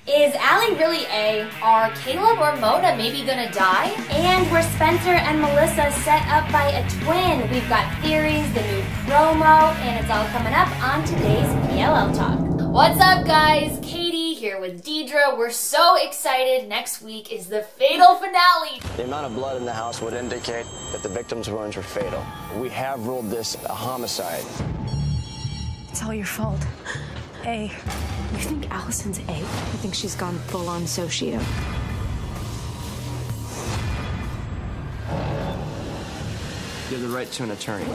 Is Allie really A? Are Caleb or Mona maybe gonna die? And were Spencer and Melissa set up by a twin? We've got theories, the new promo, and it's all coming up on today's PLL Talk. What's up, guys? Katie here with Deidre. We're so excited. Next week is the fatal finale. The amount of blood in the house would indicate that the victim's wounds were fatal. We have ruled this a homicide. It's all your fault. A. You think Alison's A? You think she's gone full-on socio? You have the right to an attorney.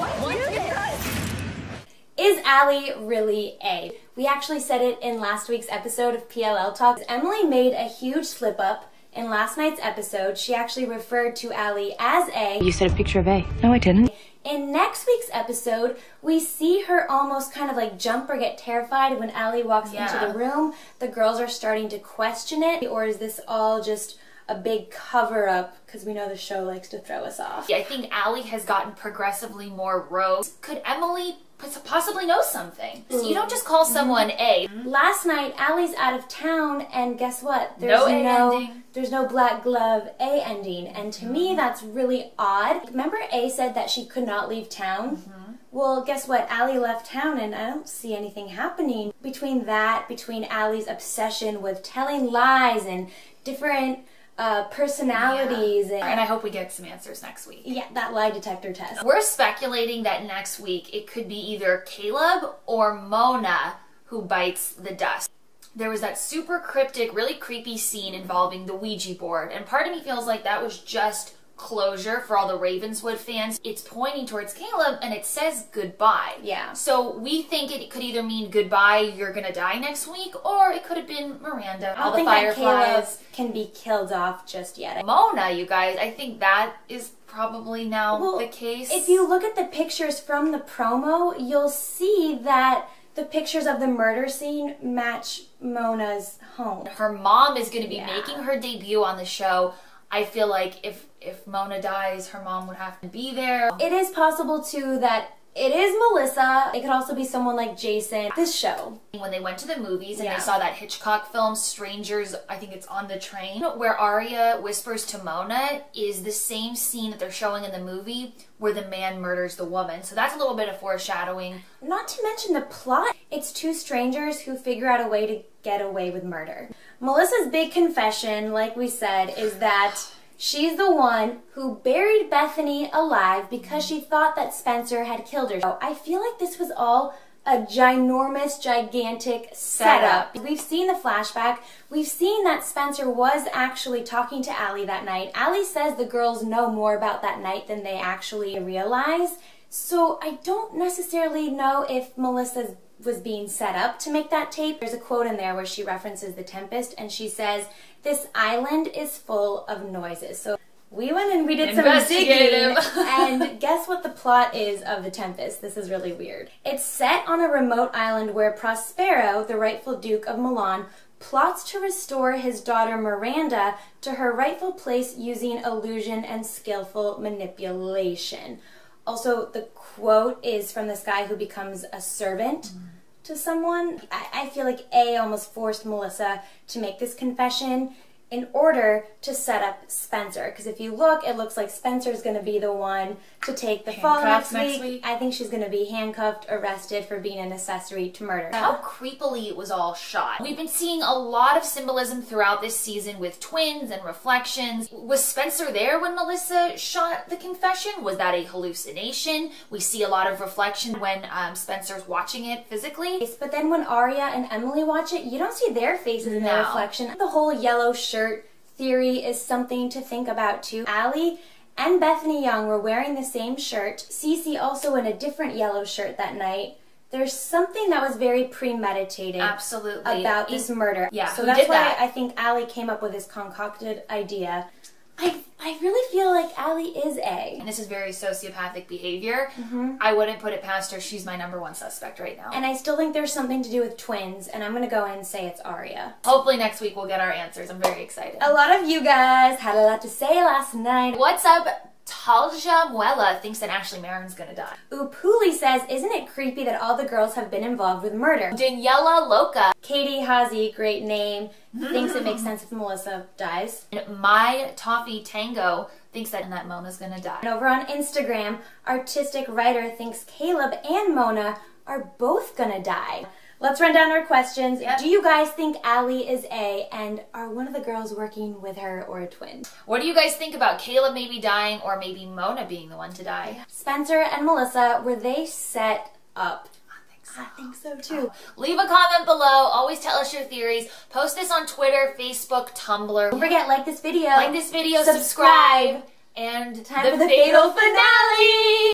Is Allie really A? We actually said it in last week's episode of PLL Talk. Emily made a huge slip-up in last night's episode. She actually referred to Allie as A. You said a picture of A. No, I didn't. In next week's episode, we see her almost kind of like jump or get terrified when Allie walks into the room. The girls are starting to question it. Or is this all just a big cover-up? Because we know the show likes to throw us off. I think Allie has gotten progressively more rogue. Could Emily possibly know something? So you don't just call someone A. Last night, Allie's out of town, and guess what? No A ending. There's no black glove A ending, and to me, that's really odd. Remember A said that she could not leave town? Well, guess what? Allie left town, and I don't see anything happening. Between Allie's obsession with telling lies and different personalities. And I hope we get some answers next week. Yeah, that lie detector test. We're speculating that next week it could be either Caleb or Mona who bites the dust. There was that super cryptic, really creepy scene involving the Ouija board, and part of me feels like that was just closure for all the Ravenswood fans. It's pointing towards Caleb and it says goodbye. Yeah. So we think it could either mean goodbye, you're gonna die next week, or it could have been Miranda. I don't think that Caleb can be killed off just yet. Mona, you guys, I think that is probably now the case. If you look at the pictures from the promo, you'll see that the pictures of the murder scene match Mona's home. Her mom is going to be making her debut on the show. I feel like if Mona dies, her mom would have to be there. It is possible, too, that it is Melissa. It could also be someone like Jason. This show. When they went to the movies and they saw that Hitchcock film, Strangers, I think it's on the train, where Aria whispers to Mona is the same scene that they're showing in the movie where the man murders the woman. So that's a little bit of foreshadowing. Not to mention the plot. It's two strangers who figure out a way to get away with murder. Melissa's big confession, like we said, is that she's the one who buried Bethany alive because she thought that Spencer had killed her. So I feel like this was all a ginormous, gigantic setup. We've seen the flashback. We've seen that Spencer was actually talking to Allie that night. Allie says the girls know more about that night than they actually realize. So I don't necessarily know if Melissa was being set up to make that tape. There's a quote in there where she references The Tempest, and she says, "This island is full of noises." So we went and we did some digging, and guess what the plot is of The Tempest? This is really weird. It's set on a remote island where Prospero, the rightful Duke of Milan, plots to restore his daughter Miranda to her rightful place using illusion and skillful manipulation. Also, the quote is from this guy who becomes a servant to someone. I feel like A almost forced Melissa to make this confession in order to set up Spencer. Because if you look, it looks like Spencer's going to be the one to take the fall next week. I think she's going to be handcuffed, arrested for being an accessory to murder. How creepily it was all shot. We've been seeing a lot of symbolism throughout this season with twins and reflections. Was Spencer there when Melissa shot the confession? Was that a hallucination? We see a lot of reflection when Spencer's watching it physically. But then when Aria and Emily watch it, you don't see their faces in the reflection. The whole yellow shirt theory is something to think about too. Allie and Bethany Young were wearing the same shirt. Cece also in a different yellow shirt that night. There's something that was very premeditated about this murder. Yeah, so that's why I think Allie came up with this concocted idea. I really feel like Allie is A. And this is very sociopathic behavior. I wouldn't put it past her. She's my #1 suspect right now. And I still think there's something to do with twins, and I'm going to go in and say it's Aria. Hopefully next week we'll get our answers. I'm very excited. A lot of you guys had a lot to say last night. What's up, Talja Muela thinks that Ashley Marin's gonna die. Upuli says, isn't it creepy that all the girls have been involved with murder? Daniela Loca. Katie Hazy, great name, thinks it makes sense if Melissa dies. And My Toffee Tango thinks that Mona's gonna die. And over on Instagram, Artistic Writer thinks Caleb and Mona are both gonna die. Let's run down our questions. Yep. Do you guys think Allie is A, and are one of the girls working with her or a twin? What do you guys think about Caleb maybe dying or maybe Mona being the one to die? Spencer and Melissa, were they set up? I think so too. Leave a comment below. Always tell us your theories. Post this on Twitter, Facebook, Tumblr. Don't forget, like this video. Like this video, subscribe, and Time for the fatal finale!